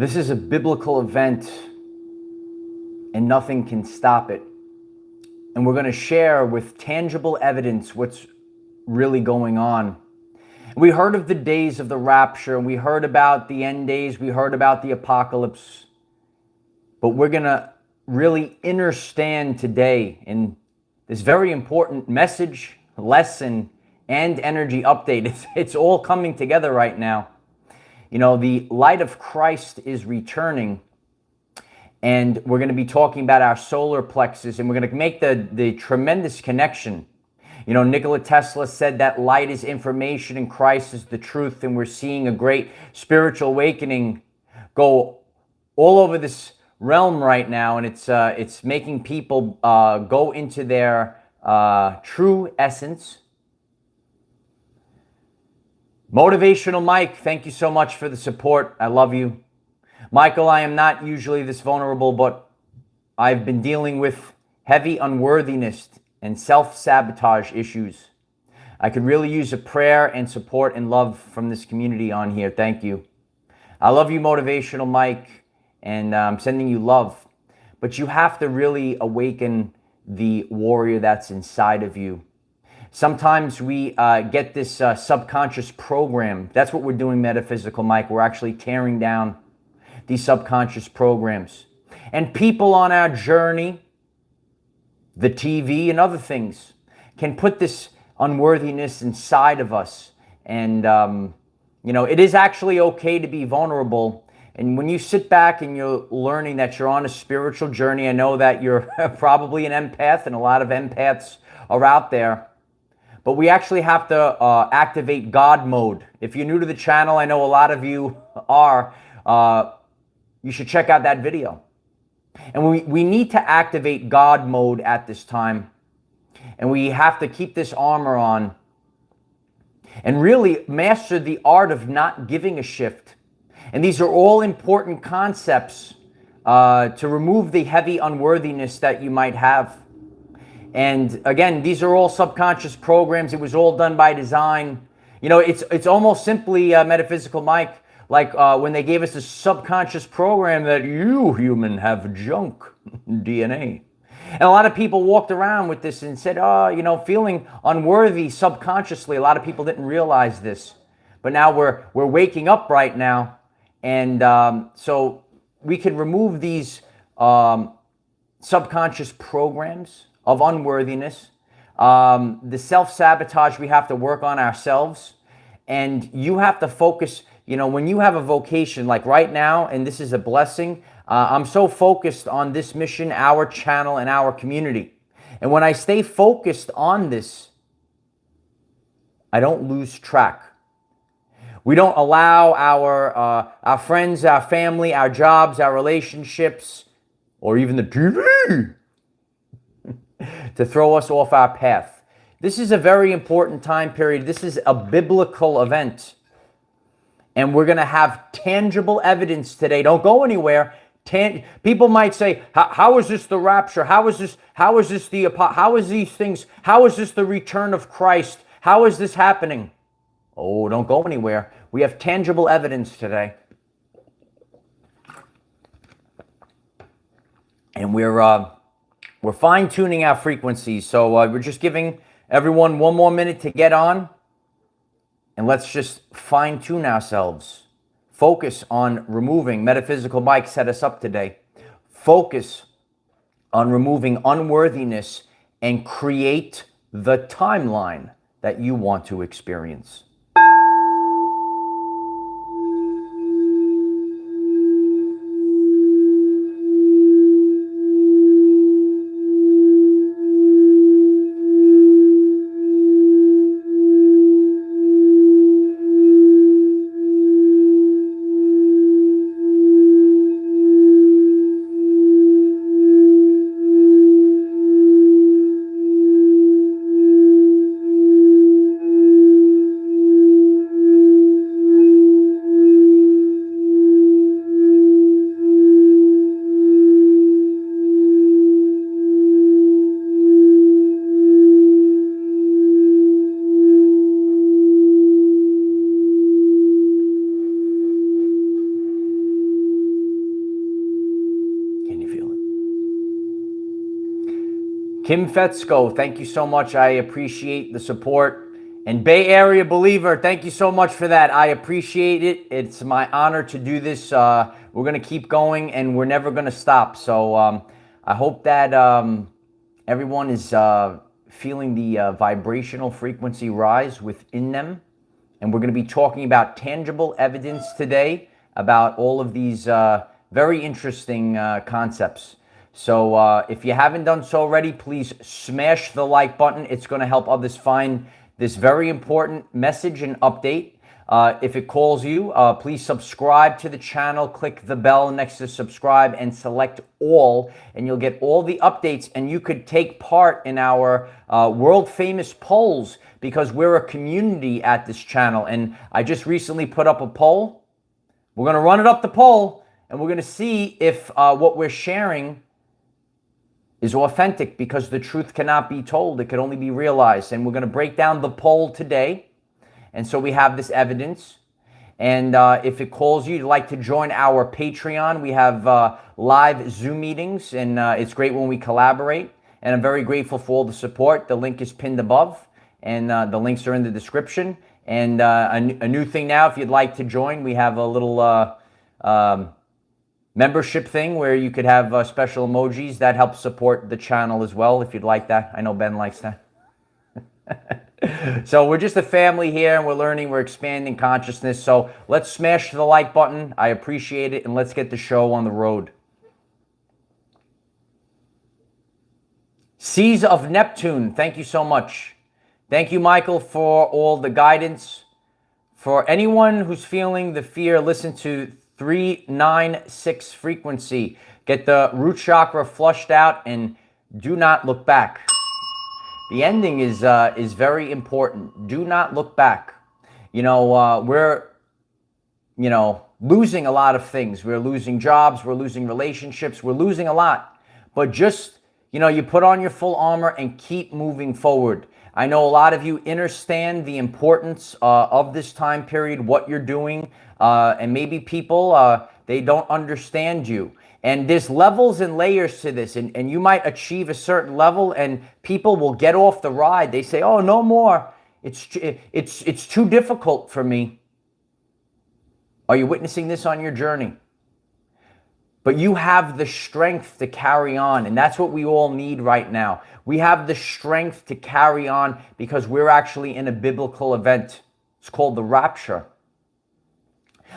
This is a biblical event and nothing can stop it. And we're going to share with tangible evidence what's really going on. We heard of the days of the rapture, and we heard about the end days, we heard about the apocalypse. But we're going to really understand today in this very important message, lesson, and energy update. It's all coming together right now. You know, the light of Christ is returning, and we're going to be talking about our solar plexus, and we're going to make the tremendous connection. You know, Nikola Tesla said that light is information and Christ is the truth, and we're seeing a great spiritual awakening go all over this realm right now, and it's making people go into their true essence. Motivational Mike, thank you so much for the support. I love you. Michael, I am not usually this vulnerable, but I've been dealing with heavy unworthiness and self-sabotage issues. I could really use a prayer and support and love from this community on here. Thank you. I love you, Motivational Mike, and I'm sending you love. But you have to really awaken the warrior that's inside of you. Sometimes we get this subconscious program. That's what we're doing, Metaphysical Mike. We're actually tearing down these subconscious programs. And people on our journey, the TV and other things, can put this unworthiness inside of us. And, you know, it is actually okay to be vulnerable. And when you sit back and you're learning that you're on a spiritual journey, I know that you're probably an empath, and a lot of empaths are out there. But we actually have to activate God mode. If you're new to the channel, I know a lot of you are, you should check out that video. And we need to activate God mode at this time. And we have to keep this armor on and really master the art of not giving a shift. And these are all important concepts to remove the heavy unworthiness that you might have. And again, these are all subconscious programs. It was all done by design. You know, it's almost simply, Metaphysical Mike, like when they gave us a subconscious program that you, human, have junk DNA. And a lot of people walked around with this and said, oh, you know, feeling unworthy subconsciously. A lot of people didn't realize this. But now we're waking up right now. And so we can remove these subconscious programs of unworthiness, the self-sabotage we have to work on ourselves. And you have to focus, you know, when you have a vocation, like right now, and this is a blessing, I'm so focused on this mission, our channel, and our community. And when I stay focused on this, I don't lose track. We don't allow our friends, our family, our jobs, our relationships, or even the TV to throw us off our path. This is a very important time period. This is a biblical event. And we're going to have tangible evidence today. Don't go anywhere. People might say, how is this the rapture? How is this these things? How is this the return of Christ? How is this happening? Oh, don't go anywhere. We have tangible evidence today. And we're fine-tuning our frequencies. So we're just giving everyone one more minute to get on. And let's just fine-tune ourselves. Focus on removing, Metaphysical Mike set us up today. Focus on removing unworthiness and create the timeline that you want to experience. Kim Fetzko, thank you so much. I appreciate the support. And Bay Area Believer, thank you so much for that. I appreciate it. It's my honor to do this. We're going to keep going, and we're never going to stop. So I hope that everyone is feeling the vibrational frequency rise within them. And we're going to be talking about tangible evidence today about all of these very interesting concepts. So if you haven't done so already, please smash the like button. It's going to help others find this very important message and update. If it calls you, please subscribe to the channel. Click the bell next to subscribe and select all, and you'll get all the updates. And you could take part in our world famous polls, because we're a community at this channel. And I just recently put up a poll. We're going to run it up the poll, and we're going to see if what we're sharing is authentic, because the truth cannot be told. It can only be realized. And we're going to break down the poll today. And so we have this evidence. And if it calls you, you'd like to join our Patreon, we have live Zoom meetings, and it's great when we collaborate. And I'm very grateful for all the support. The link is pinned above, and the links are in the description. And a new thing now, if you'd like to join, we have a little membership thing where you could have special emojis that help support the channel as well, if you'd like that. I know Ben likes that. So we're just a family here, and we're learning, we're expanding consciousness. So let's smash the like button. I appreciate it, and let's get the show on the road. Seas of Neptune, thank you so much. Thank you, Michael, for all the guidance. For anyone who's feeling the fear, listen to 396 frequency. Get the root chakra flushed out and do not look back. The ending is very important. Do not look back. You know, we're, losing a lot of things. We're losing jobs. We're losing relationships. We're losing a lot. But just, you put on your full armor and keep moving forward. I know a lot of you understand the importance of this time period, what you're doing, and maybe people, they don't understand you. And there's levels and layers to this, and you might achieve a certain level, and people will get off the ride. They say, "Oh, no more. It's too difficult for me." Are you witnessing this on your journey? But you have the strength to carry on, and that's what we all need right now. We have the strength to carry on because we're actually in a biblical event. It's called the rapture.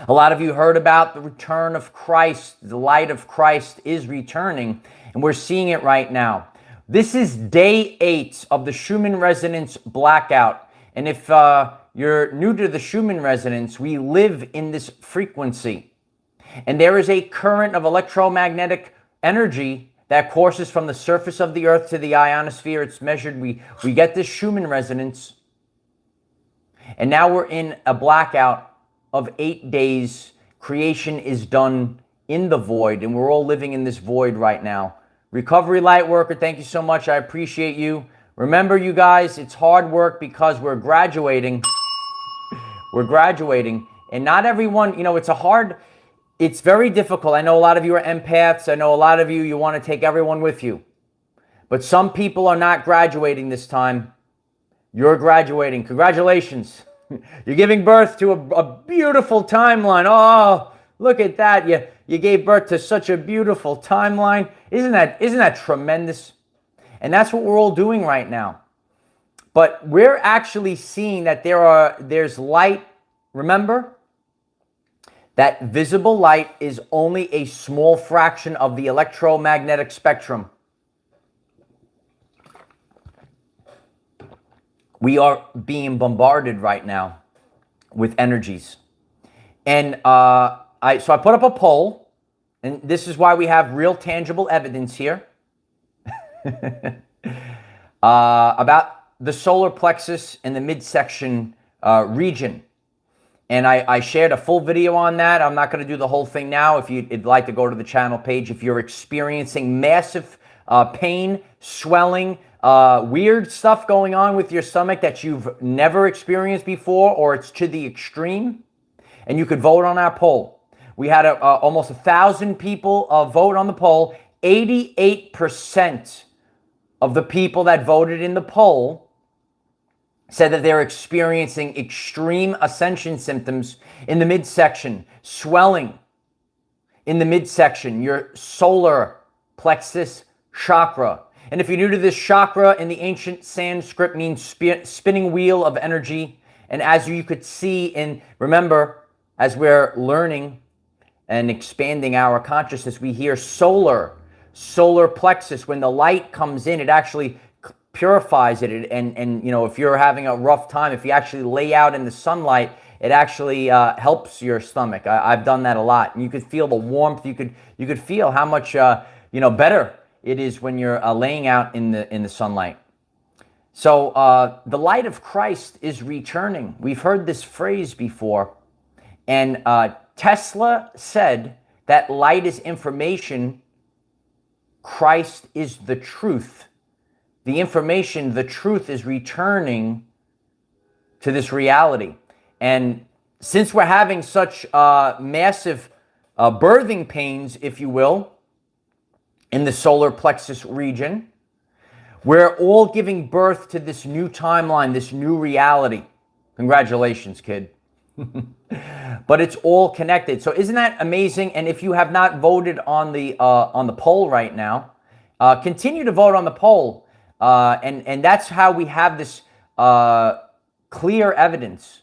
A lot of you heard about the return of Christ. The light of Christ is returning, and we're seeing it right now. This is day 8 of the Schumann Resonance blackout. And if you're new to the Schumann Resonance, we live in this frequency. And there is a current of electromagnetic energy that courses from the surface of the earth to the ionosphere. It's measured. We get this Schumann resonance. And now we're in a blackout of 8 days. Creation is done in the void, and we're all living in this void right now. Recovery light worker, thank you so much. I appreciate you. Remember, you guys, it's hard work because we're graduating. We're graduating. And not everyone, it's very difficult. I know a lot of you are empaths. I know a lot of you want to take everyone with you. But some people are not graduating this time. You're graduating. Congratulations. You're giving birth to a beautiful timeline. Oh, look at that. You gave birth to such a beautiful timeline. Isn't that tremendous? And that's what we're all doing right now. But we're actually seeing that there's light. Remember, that visible light is only a small fraction of the electromagnetic spectrum. We are being bombarded right now with energies. And so I put up a poll, and this is why we have real tangible evidence here about the solar plexus and the midsection region. And I shared a full video on that. I'm not going to do the whole thing now. If you'd like to go to the channel page, if you're experiencing massive pain, swelling, weird stuff going on with your stomach that you've never experienced before, or it's to the extreme, and you could vote on our poll. We had almost 1,000 people vote on the poll. 88% of the people that voted in the poll said that they're experiencing extreme ascension symptoms in the midsection, swelling in the midsection, your solar plexus chakra. And if you're new to this, chakra in the ancient Sanskrit means spinning wheel of energy. And as you could see remember, as we're learning and expanding our consciousness, we hear solar plexus. When the light comes in, it actually purifies it. And you know, if you're having a rough time, if you actually lay out in the sunlight, it actually helps your stomach. I've done that a lot. And you could feel the warmth. You could feel how much better it is when you're laying out in the sunlight. So the light of Christ is returning. We've heard this phrase before. And Tesla said that light is information. Christ is the truth. The information, the truth is returning to this reality. And since we're having such massive birthing pains, if you will, in the solar plexus region, we're all giving birth to this new timeline, this new reality. Congratulations, kid. But it's all connected. So isn't that amazing? And if you have not voted on the poll right now, continue to vote on the poll. And that's how we have this clear evidence.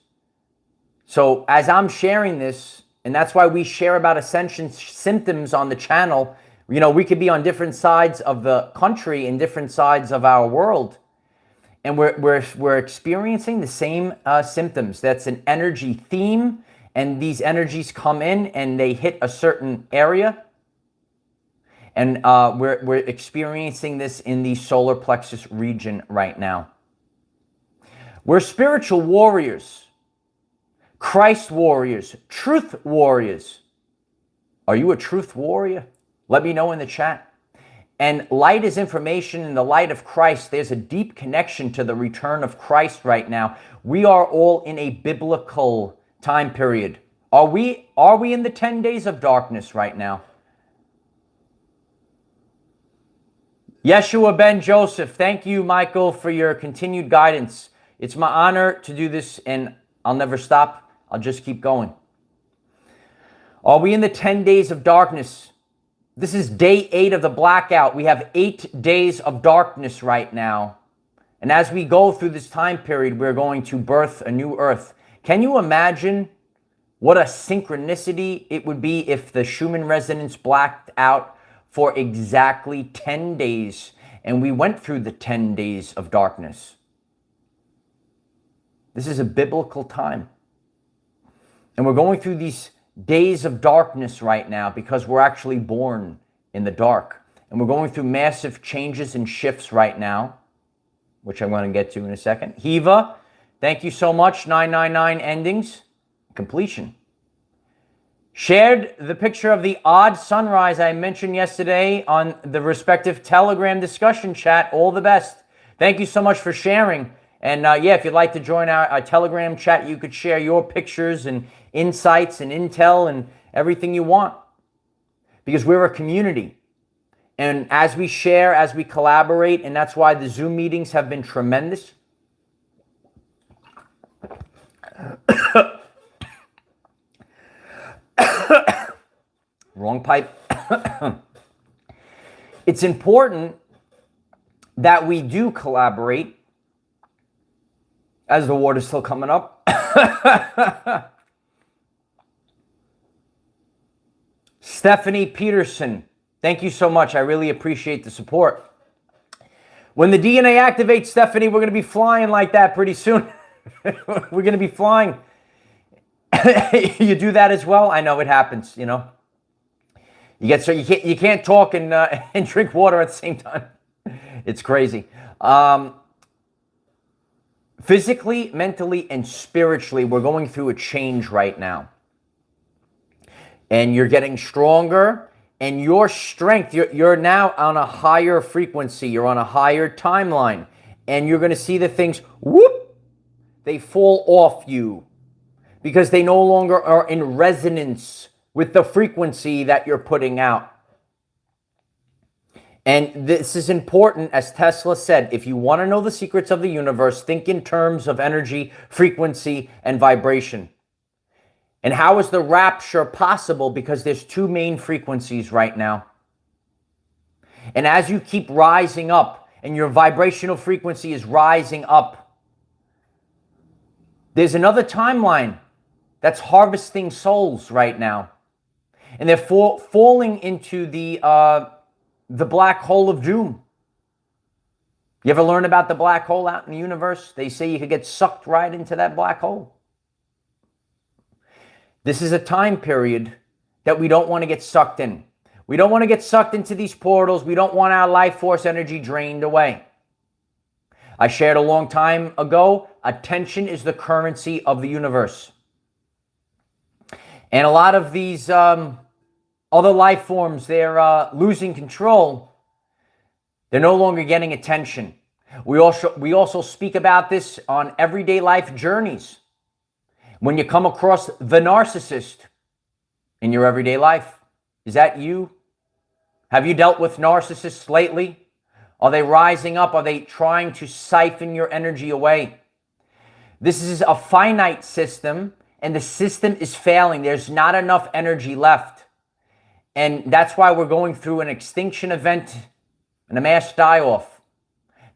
So as I'm sharing this, and that's why we share about ascension symptoms on the channel, you know, we could be on different sides of the country and different sides of our world, and we're experiencing the same symptoms. That's an energy theme, and these energies come in and they hit a certain area, and we're experiencing this in the solar plexus region right now. We're spiritual warriors, Christ warriors, truth warriors. Are you a truth warrior? Let me know in the chat. And light is information in the light of Christ. There's a deep connection to the return of Christ right now. We are all in a biblical time period. Are we in the 10 days of darkness right now? Yeshua Ben Joseph, thank you, Michael, for your continued guidance. It's my honor to do this, and I'll never stop. I'll just keep going. Are we in the 10 days of darkness? This is day 8 of the blackout. We have 8 days of darkness right now. And as we go through this time period, we're going to birth a new earth. Can you imagine what a synchronicity it would be if the Schumann Resonance blacked out for exactly 10 days and we went through the 10 days of darkness? This is a biblical time. And we're going through these days of darkness right now because we're actually born in the dark. And we're going through massive changes and shifts right now, which I'm going to get to in a second. Hiva, thank you so much. 999 endings. Completion. Shared the picture of the odd sunrise I mentioned yesterday on the respective Telegram discussion chat. All the best. Thank you so much for sharing. And yeah, if you'd like to join our Telegram chat, you could share your pictures and insights and intel and everything you want. Because we're a community. And as we share, as we collaborate, and that's why the Zoom meetings have been tremendous. Wrong pipe. It's important that we do collaborate. As the water's still coming up. Stephanie Peterson, thank you so much. I really appreciate the support. When the DNA activates, Stephanie, we're going to be flying like that pretty soon. We're going to be flying. You do that as well? I know it happens, you know. You can't talk and drink water at the same time. It's crazy. Physically, mentally, and spiritually, we're going through a change right now. And you're getting stronger, and your strength, you're now on a higher frequency. You're on a higher timeline. And you're going to see the things, whoop, they fall off you. Because they no longer are in resonance with the frequency that you're putting out. And this is important, as Tesla said, if you want to know the secrets of the universe, think in terms of energy, frequency, and vibration. And how is the rapture possible? Because there's two main frequencies right now. And as you keep rising up, and your vibrational frequency is rising up, there's another timeline that's harvesting souls right now. And they're falling into the black hole of doom. You ever learn about the black hole out in the universe? They say you could get sucked right into that black hole. This is a time period that we don't want to get sucked in. We don't want to get sucked into these portals. We don't want our life force energy drained away. I shared a long time ago, attention is the currency of the universe. And a lot of these other life forms, they're losing control. They're no longer getting attention. We also speak about this on everyday life journeys. When you come across the narcissist in your everyday life, is that you? Have you dealt with narcissists lately? Are they rising up? Are they trying to siphon your energy away? This is a finite system, and the system is failing. There's not enough energy left. And that's why we're going through an extinction event and a mass die-off.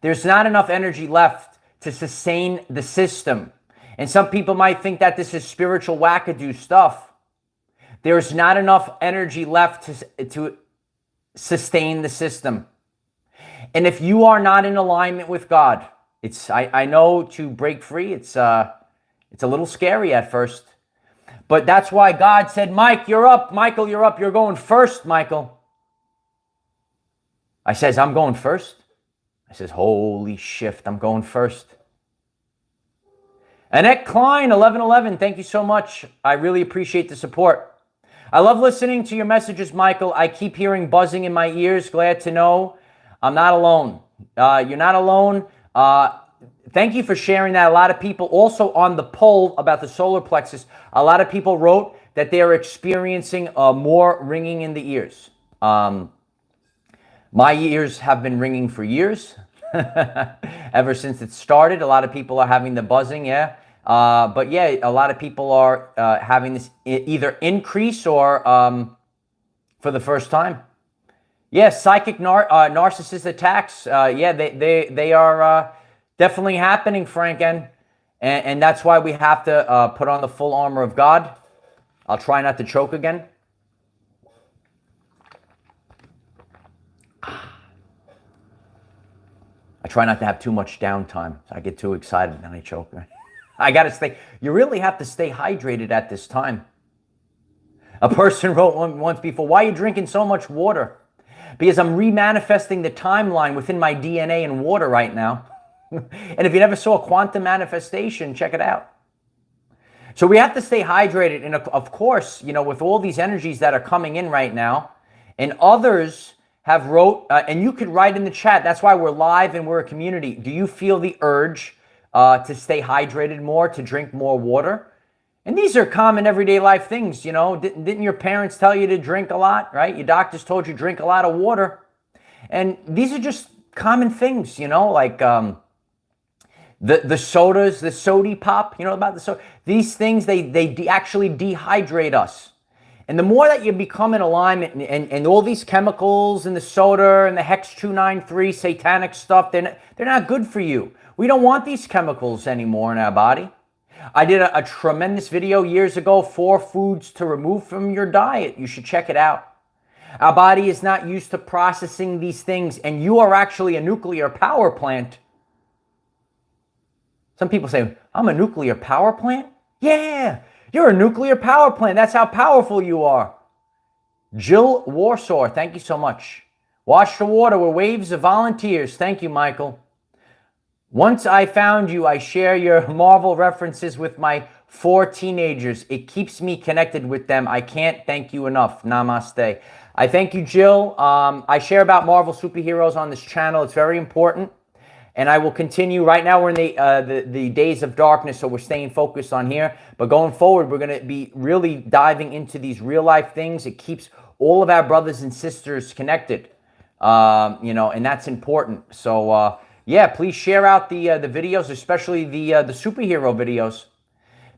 There's not enough energy left to sustain the system. And some people might think that this is spiritual wackadoo stuff. There's not enough energy left to sustain the system. And if you are not in alignment with God, I know to break free, it's a little scary at first. But that's why God said, Mike, you're up. Michael, you're up. You're going first, Michael. I says, I'm going first. I says, holy shift, I'm going first. Annette Klein, 1111, thank you so much. I really appreciate the support. I love listening to your messages, Michael. I keep hearing buzzing in my ears. Glad to know I'm not alone. You're not alone. Thank you for sharing that. A lot of people also on the poll about the solar plexus, a lot of people wrote that they're experiencing more ringing in the ears. My ears have been ringing for years. Ever since it started, a lot of people are having the buzzing, yeah. But yeah, a lot of people are having this either increase or for the first time. Yeah, psychic narcissist attacks. Yeah, they are definitely happening, Frank, and that's why we have to put on the full armor of God. I'll try not to choke again. I try not to have too much downtime. I get too excited and I choke. I got to stay. You really have to stay hydrated at this time. A person wrote once before, why are you drinking so much water? Because I'm remanifesting the timeline within my DNA and water right now. And if you never saw a quantum manifestation, check it out. So we have to stay hydrated. And of course, you know, with all these energies that are coming in right now, and others have wrote, and you could write in the chat, that's why we're live and we're a community. Do you feel the urge to stay hydrated more, to drink more water? And these are common everyday life things, you know. Didn't your parents tell you to drink a lot, right? Your doctors told you to drink a lot of water. And these are just common things, you know, like the sodas, the sody pop, you know about the soda. These things, they actually dehydrate us. And the more that you become in alignment and all these chemicals and the soda and the Hex 293 satanic stuff, they're not good for you. We don't want these chemicals anymore in our body. I did a tremendous video years ago, 4 foods to remove from your diet. You should check it out. Our body is not used to processing these things, and you are actually a nuclear power plant. Some people say, I'm a nuclear power plant? Yeah, you're a nuclear power plant. That's how powerful you are. Jill Warsaw, thank you so much. Watch the water with waves of volunteers. Thank you, Michael. Once I found you, I share your Marvel references with my 4 teenagers. It keeps me connected with them. I can't thank you enough. Namaste. I thank you, Jill. I share about Marvel superheroes on this channel. It's very important. And I will continue. Right now, we're in the days of darkness, so we're staying focused on here. But going forward, we're going to be really diving into these real-life things. It keeps all of our brothers and sisters connected. You know, and that's important. So yeah, please share out the videos, especially the superhero videos,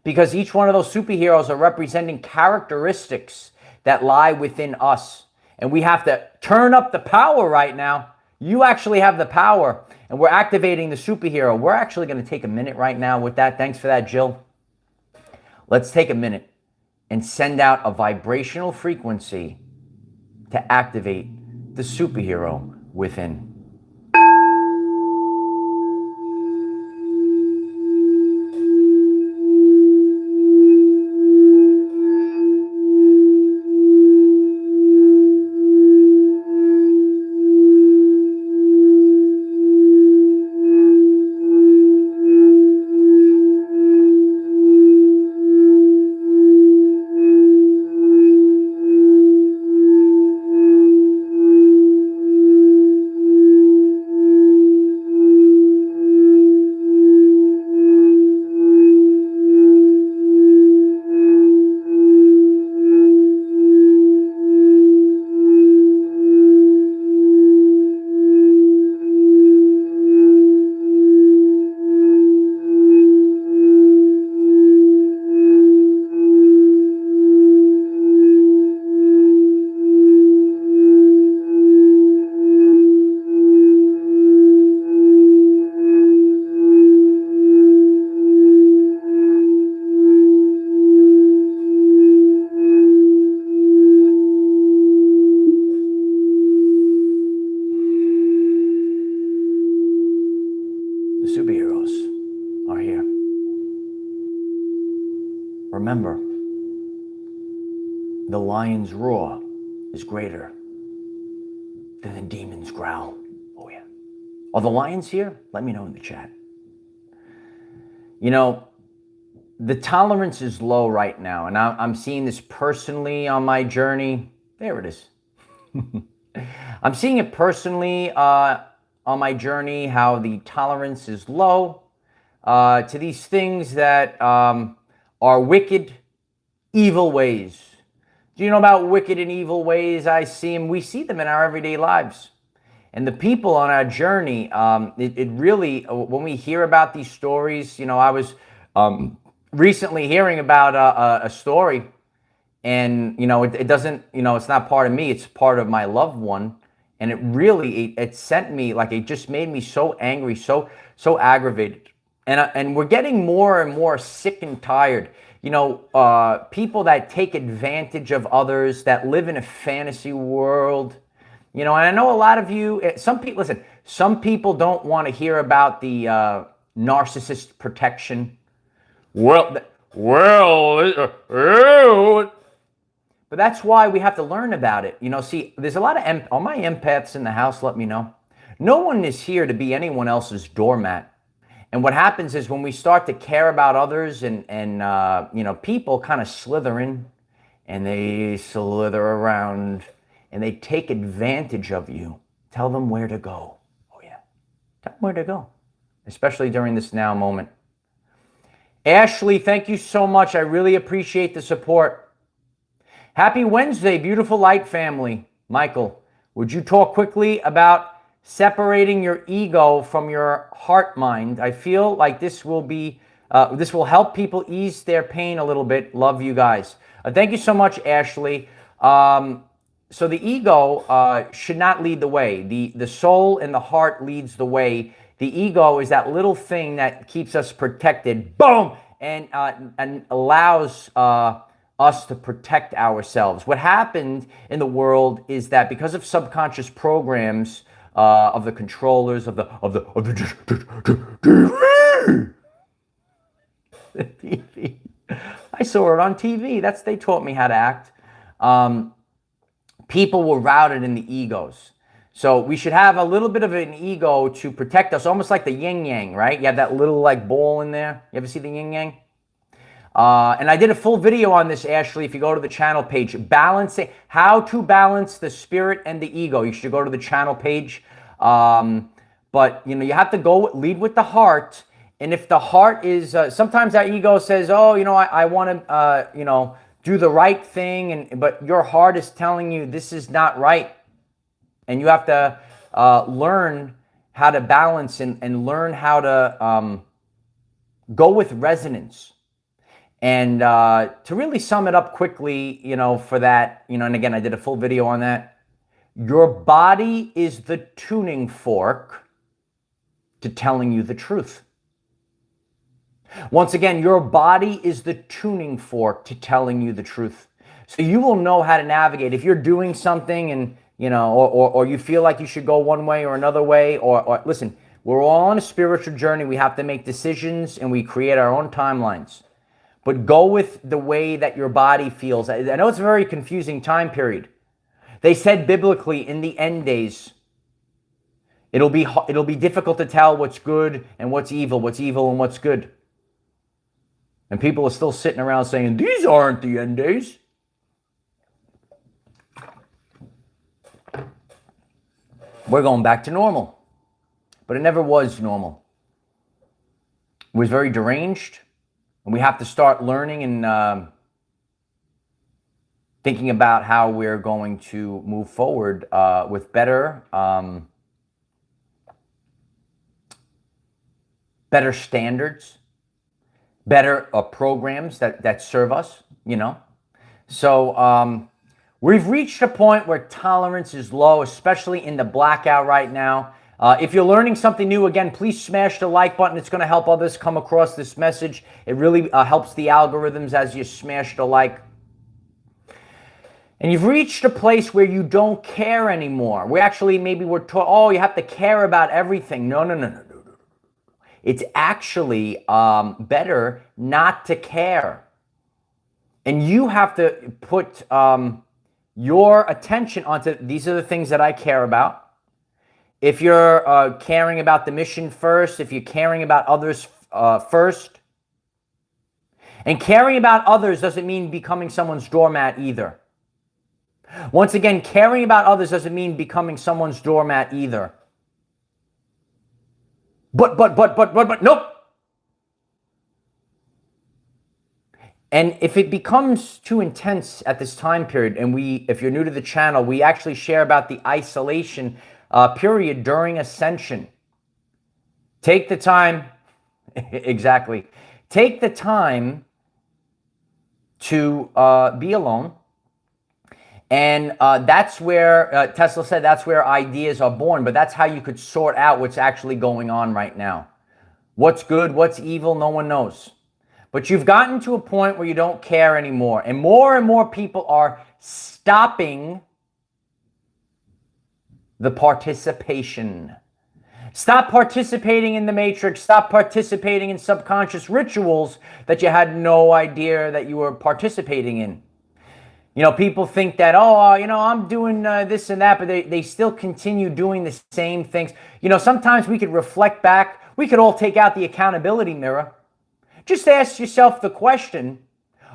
because each one of those superheroes are representing characteristics that lie within us. And we have to turn up the power right now. You actually have the power, and we're activating the superhero. We're actually going to take a minute right now with that. Thanks for that, Jill. Let's take a minute and send out a vibrational frequency to activate the superhero within. Remember, the lion's roar is greater than the demon's growl. Oh yeah. Are the lions here? Let me know in the chat. You know, the tolerance is low right now, and I'm seeing this personally on my journey. There it is. I'm seeing it personally on my journey, how the tolerance is low to these things that are wicked, evil ways. Do you know about wicked and evil ways? I see them. We see them in our everyday lives. And the people on our journey, it really, when we hear about these stories, you know, I was recently hearing about a story, and, you know, it doesn't, you know, it's not part of me, it's part of my loved one. And it really, it sent me, like, it just made me so angry, so aggravated. And we're getting more and more sick and tired. You know, people that take advantage of others, that live in a fantasy world. You know, and I know a lot of you, some people, listen, some people don't want to hear about the narcissist protection. But that's why we have to learn about it. You know, see, there's a lot of, all my empaths in the house, let me know. No one is here to be anyone else's doormat. And what happens is when we start to care about others and you know, people kind of slither in and they slither around and they take advantage of you. Tell them where to go. Oh yeah, tell them where to go, especially during this now moment. Ashley, thank you so much. I really appreciate the support. Happy Wednesday, beautiful light family. Michael, would you talk quickly about separating your ego from your heart mind? I feel like this will be, this will help people ease their pain a little bit. Love you guys. Thank you so much, Ashley. So the ego should not lead the way. The soul and the heart leads the way. The ego is that little thing that keeps us protected. Boom! And allows us to protect ourselves. What happened in the world is that because of subconscious programs of the controllers of the TV. I saw it on TV. They taught me how to act. People were routed in the egos. So we should have a little bit of an ego to protect us, almost like the yin yang, right? You have that little like ball in there. You ever see the yin yang? And I did a full video on this, Ashley, if you go to the channel page. Balancing, how to balance the spirit and the ego. You should go to the channel page. But, you know, you have to lead with the heart. And if the heart is, sometimes our ego says, oh, you know, I want to, you know, do the right thing. But your heart is telling you this is not right. And you have to learn how to balance and learn how to go with resonance. And to really sum it up quickly, for that, and again, I did a full video on that. Your body is the tuning fork to telling you the truth. Once again, your body is the tuning fork to telling you the truth. So you will know how to navigate. If you're doing something and, or you feel like you should go one way or another way, or listen, we're all on a spiritual journey. We have to make decisions and we create our own timelines. But go with the way that your body feels. I know it's a very confusing time period. They said biblically in the end days, it'll be difficult to tell what's good and what's evil and what's good. And people are still sitting around saying, these aren't the end days. We're going back to normal. But it never was normal. It was very deranged. And we have to start learning and thinking about how we're going to move forward with better standards, better programs that serve us, So we've reached a point where tolerance is low, especially in the blackout right now. If you're learning something new, again, please smash the like button. It's going to help others come across this message. It really helps the algorithms as you smash the like. And you've reached a place where you don't care anymore. Maybe we're taught, oh, you have to care about everything. No. It's actually better not to care. And you have to put your attention onto, these are the things that I care about. If you're caring about the mission first, if you're caring about others first. And caring about others doesn't mean becoming someone's doormat either. Once again, caring about others doesn't mean becoming someone's doormat either. But, nope. And if it becomes too intense at this time period, and if you're new to the channel, we actually share about the isolation period during ascension. Take the time, exactly. Take the time to be alone. And that's where, Tesla said, that's where ideas are born. But that's how you could sort out what's actually going on right now. What's good, what's evil, no one knows. But you've gotten to a point where you don't care anymore. And more people are stopping the participation. Stop participating in the matrix. Stop participating in subconscious rituals that you had no idea that you were participating in. People think that, I'm doing this and that, but they still continue doing the same things. Sometimes we could reflect back. We could all take out the accountability mirror. Just ask yourself the question,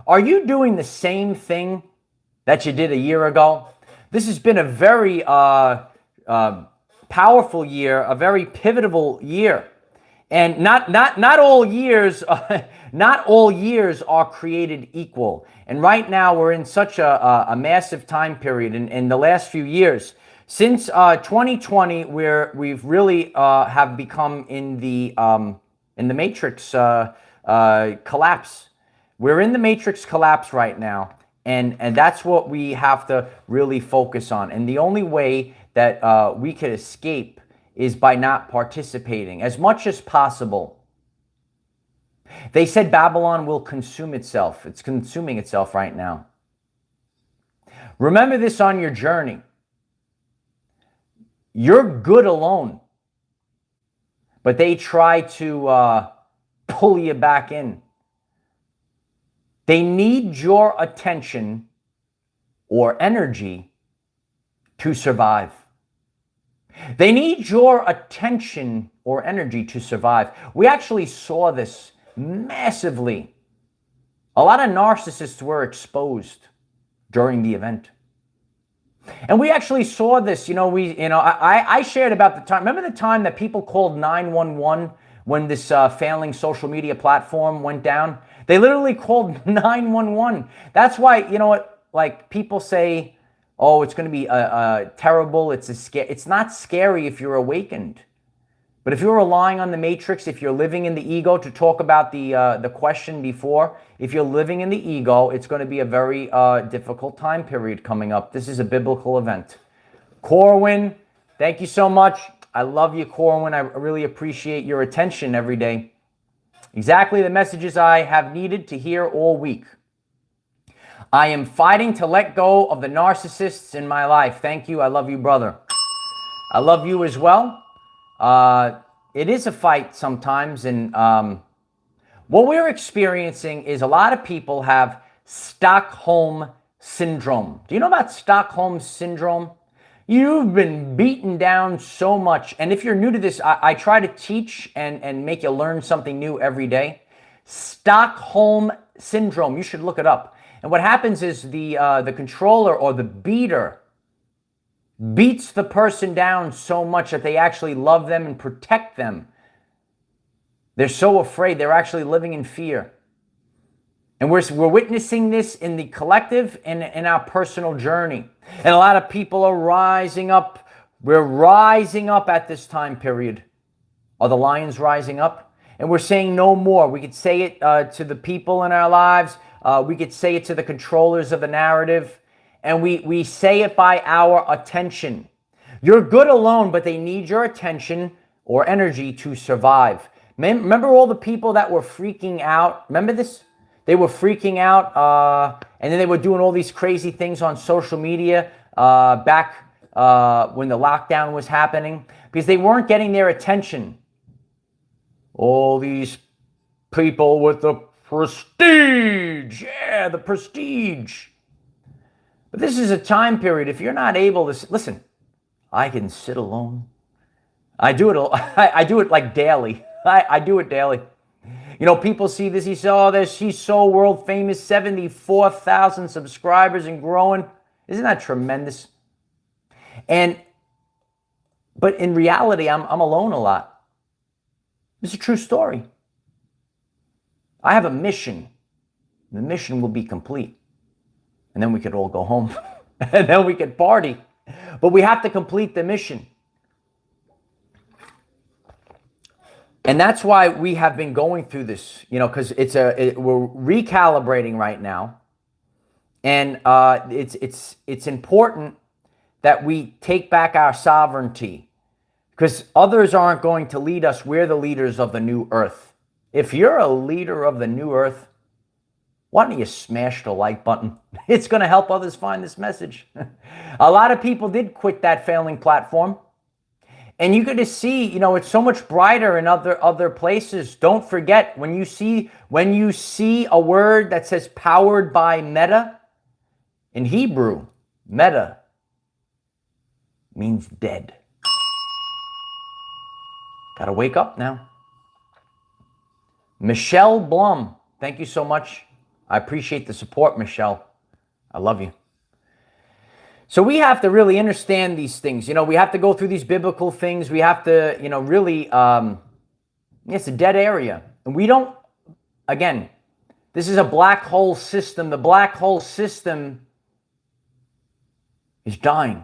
are you doing the same thing that you did a year ago? This has been a very powerful year, a very pivotal year. And not all years not all years are created equal. And right now we're in such a massive time period in the last few years. Since 2020, we've really have become in the matrix collapse. We're in the matrix collapse right now, and that's what we have to really focus on. And the only way that we could escape is by not participating as much as possible. They said Babylon will consume itself. It's consuming itself right now. Remember this on your journey. You're good alone, but they try to pull you back in. They need your attention or energy to survive. They need your attention or energy to survive. We actually saw this massively. A lot of narcissists were exposed during the event. And we actually saw this, I shared about the time. Remember the time that people called 911 when this failing social media platform went down? They literally called 911. That's why, like people say, oh, it's going to be terrible. It's not scary if you're awakened. But if you're relying on the matrix, if you're living in the ego, to talk about the question before, if you're living in the ego, it's going to be a very difficult time period coming up. This is a biblical event. Corwin, thank you so much. I love you, Corwin. I really appreciate your attention every day. Exactly the messages I have needed to hear all week. I am fighting to let go of the narcissists in my life. Thank you. I love you, brother. I love you as well. It is a fight sometimes, and what we're experiencing is a lot of people have Stockholm Syndrome. Do you know about Stockholm Syndrome? You've been beaten down so much, and if you're new to this, I try to teach and make you learn something new every day. Stockholm Syndrome, you should look it up. And what happens is the controller or the beater beats the person down so much that they actually love them and protect them. They're so afraid. They're actually living in fear. And we're witnessing this in the collective and in our personal journey. And a lot of people are rising up. We're rising up at this time period. Are the lions rising up? And we're saying no more. We could say it to the people in our lives. We could say it to the controllers of the narrative. And we say it by our attention. You're good alone, but they need your attention or energy to survive. Remember all the people that were freaking out? Remember this? They were freaking out, and then they were doing all these crazy things on social media back when the lockdown was happening, because they weren't getting their attention. All these people with the prestige. Yeah, the prestige. But this is a time period, if you're not able to, listen, I can sit alone. I do it like daily. I do it daily. You know, people see this, he says, oh, she's so world famous, 74,000 subscribers and growing. Isn't that tremendous? But in reality, I'm alone a lot. It's a true story. I have a mission. The mission will be complete. And then we could all go home. And then we could party. But we have to complete the mission. And that's why we have been going through this, you know, because we're recalibrating right now. And it's important that we take back our sovereignty, because others aren't going to lead us. We're the leaders of the new earth. If you're a leader of the new earth, why don't you smash the like button? It's going to help others find this message. A lot of people did quit that failing platform. And you get to see, you know, it's so much brighter in other places. Don't forget, when you see a word that says powered by meta, in Hebrew, meta means dead. Got to wake up now. Michelle Blum, thank you so much. I appreciate the support, Michelle. I love you. So we have to really understand these things. You know, we have to go through these biblical things. We have to, you know, really, it's a dead area. And we don't, again, this is a black hole system. The black hole system is dying.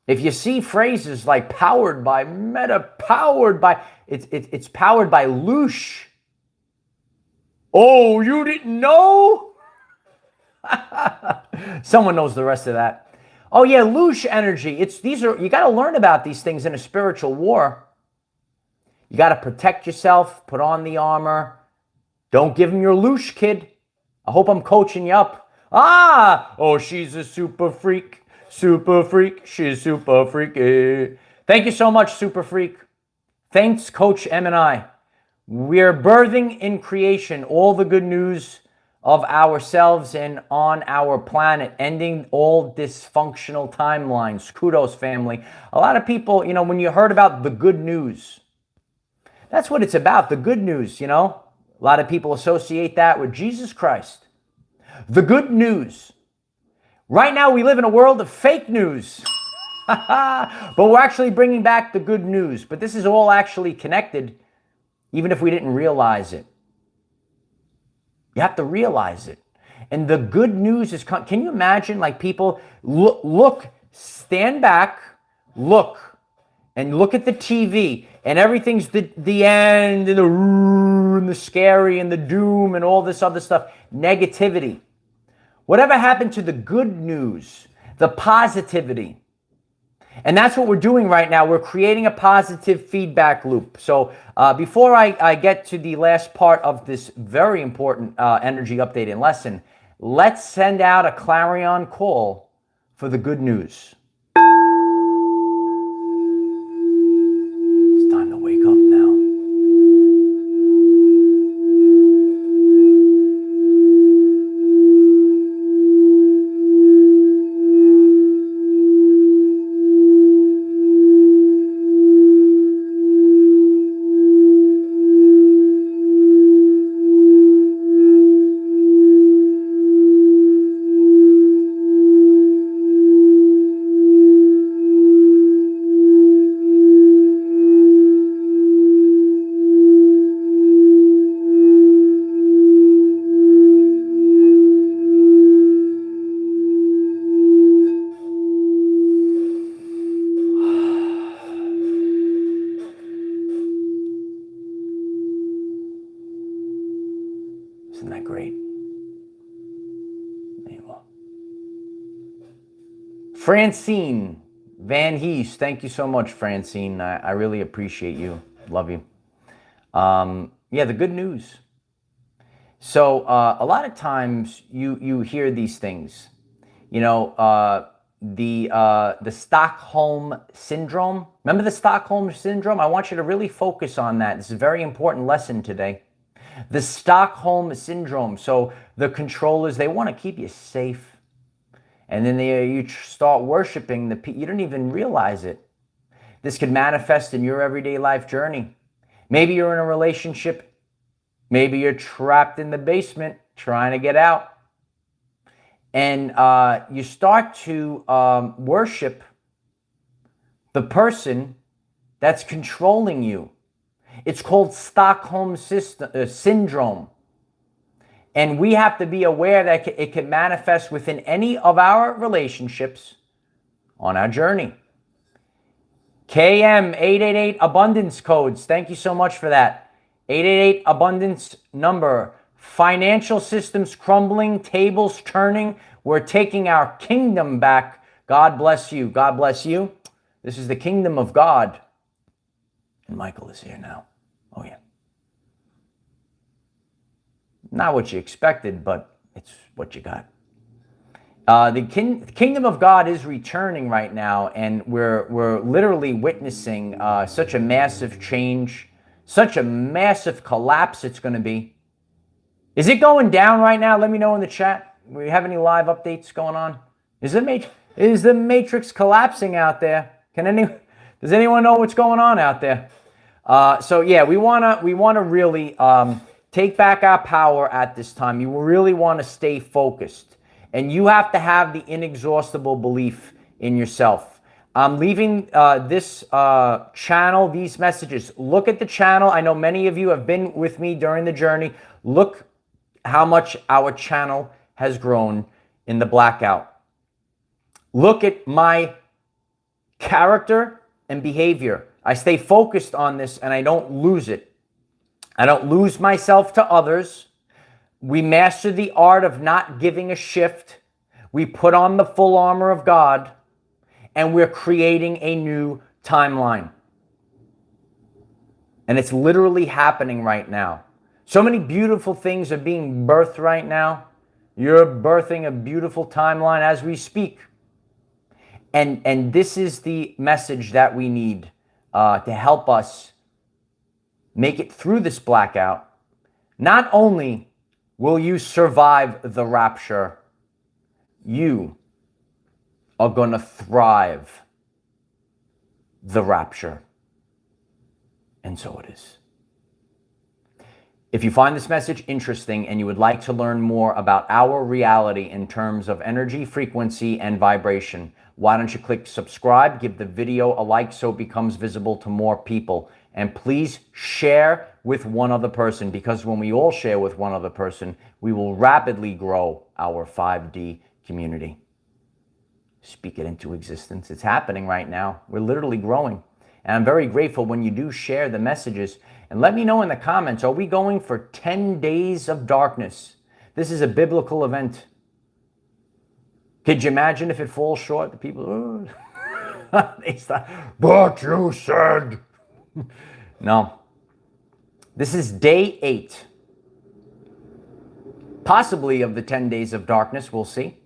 If you see phrases like powered by meta, powered by, it's powered by loosh. Oh, you didn't know? Someone knows the rest of that. Oh yeah, loosh energy. You got to learn about these things in a spiritual war. You got to protect yourself, put on the armor. Don't give them your loosh, kid. I hope I'm coaching you up. Oh, she's a super freak. Super freak. She's super freaky. Thank you so much, super freak. Thanks, Coach M and I. We're birthing in creation all the good news of ourselves and on our planet, ending all dysfunctional timelines. Kudos, family. A lot of people, you know, when you heard about the good news, that's what it's about, the good news, you know. A lot of people associate that with Jesus Christ. The good news. Right now, we live in a world of fake news. But we're actually bringing back the good news. But this is all actually connected, even if we didn't realize it. You have to realize it. And the good news is, can you imagine, like, people look, stand back, look, and look at the TV, and everything's the end, and the scary, and the doom, and all this other stuff, negativity. Whatever happened to the good news, the positivity? And that's what we're doing right now. We're creating a positive feedback loop. So before I get to the last part of this very important energy update and lesson, let's send out a clarion call for the good news. It's time to wake up now. Isn't that great? Francine Van Hees, thank you so much, Francine. I really appreciate you. Love you. Yeah, the good news. So a lot of times you hear these things, you know, the Stockholm Syndrome. Remember the Stockholm Syndrome? I want you to really focus on that. This is a very important lesson today. The Stockholm Syndrome. So the controllers, they want to keep you safe. And then you start worshiping you don't even realize it. This could manifest in your everyday life journey. Maybe you're in a relationship. Maybe you're trapped in the basement trying to get out. And you start to worship the person that's controlling you. It's called Stockholm Syndrome. And we have to be aware that it can manifest within any of our relationships on our journey. KM888 Abundance Codes. Thank you so much for that. 888 Abundance number. Financial systems crumbling, tables turning. We're taking our kingdom back. God bless you. God bless you. This is the kingdom of God. And Michael is here now. Oh, yeah. Not what you expected, but it's what you got. The kingdom of God is returning right now, and we're literally witnessing such a massive change, such a massive collapse it's going to be. Is it going down right now? Let me know in the chat. We have any live updates going on? Is the matrix collapsing out there? Does anyone know what's going on out there? So yeah, we wanna really take back our power at this time. You really want to stay focused, and you have to have the inexhaustible belief in yourself. I'm leaving this channel, these messages. Look at the channel. I know many of you have been with me during the journey. Look how much our channel has grown in the blackout. Look at my character and behavior. I stay focused on this and I don't lose it. I don't lose myself to others. We master the art of not giving a shift. We put on the full armor of God, and we're creating a new timeline. And it's literally happening right now. So many beautiful things are being birthed right now. You're birthing a beautiful timeline as we speak. And this is the message that we need to help us make it through this blackout. Not only will you survive the rapture, you are going to thrive the rapture. And so it is. If you find this message interesting and you would like to learn more about our reality in terms of energy, frequency, and vibration, why don't you click subscribe, give the video a like so it becomes visible to more people. And please share with one other person, because when we all share with one other person, we will rapidly grow our 5D community. Speak it into existence. It's happening right now. We're literally growing. And I'm very grateful when you do share the messages. And let me know in the comments, are we going for 10 days of darkness? This is a biblical event. Could you imagine if it falls short? The people, they start, but you said. No. This is day 8. Possibly of the 10 days of darkness, we'll see.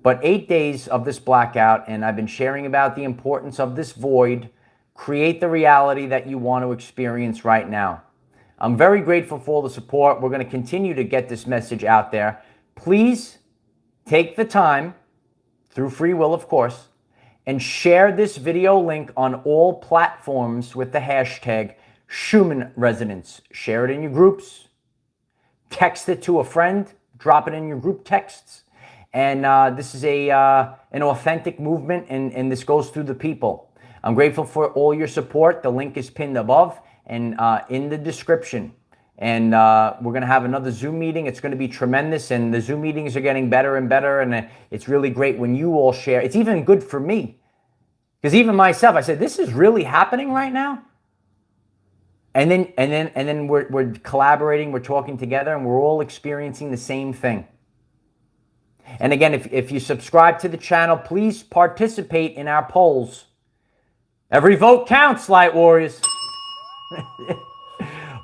But 8 days of this blackout, and I've been sharing about the importance of this void. Create the reality that you want to experience right now. I'm very grateful for all the support. We're going to continue to get this message out there. Please take the time, through free will, of course, and share this video link on all platforms with the hashtag Schumann Resonance. Share it in your groups. Text it to a friend. Drop it in your group texts. And this is an authentic movement, and this goes through the people. I'm grateful for all your support. The link is pinned above and in the description. And we're going to have another Zoom meeting. It's going to be tremendous, and the Zoom meetings are getting better and better, and it's really great when you all share. It's even good for me, because even myself, I said, this is really happening right now. And then we're collaborating, we're talking together, and we're all experiencing the same thing. And again, if you subscribe to the channel, please participate in our polls. Every vote counts, Light Warriors.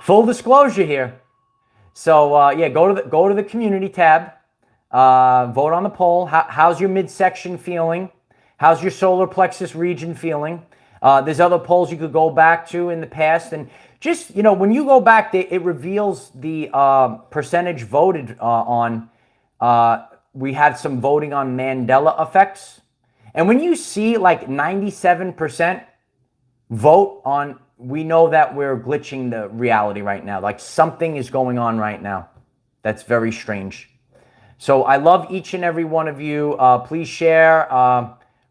Full disclosure here. So yeah, go to the community tab. Vote on the poll. How's your midsection feeling? How's your solar plexus region feeling? There's other polls you could go back to in the past, and just, you know, when you go back, it reveals the percentage voted on. We had some voting on Mandela effects, and when you see like 97% vote on, we know that we're glitching the reality right now. Like something is going on right now. That's very strange. So I love each and every one of you. Please share.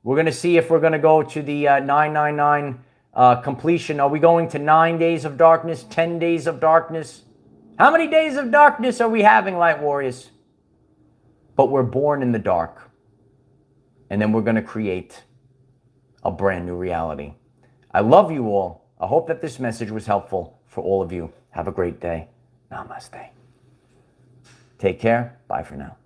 We're going to see if we're going to go to the 999 completion. Are we going to 9 days of darkness, 10 days of darkness? How many days of darkness are we having, Light Warriors? But we're born in the dark. And then we're going to create a brand new reality. I love you all. I hope that this message was helpful for all of you. Have a great day. Namaste. Take care. Bye for now.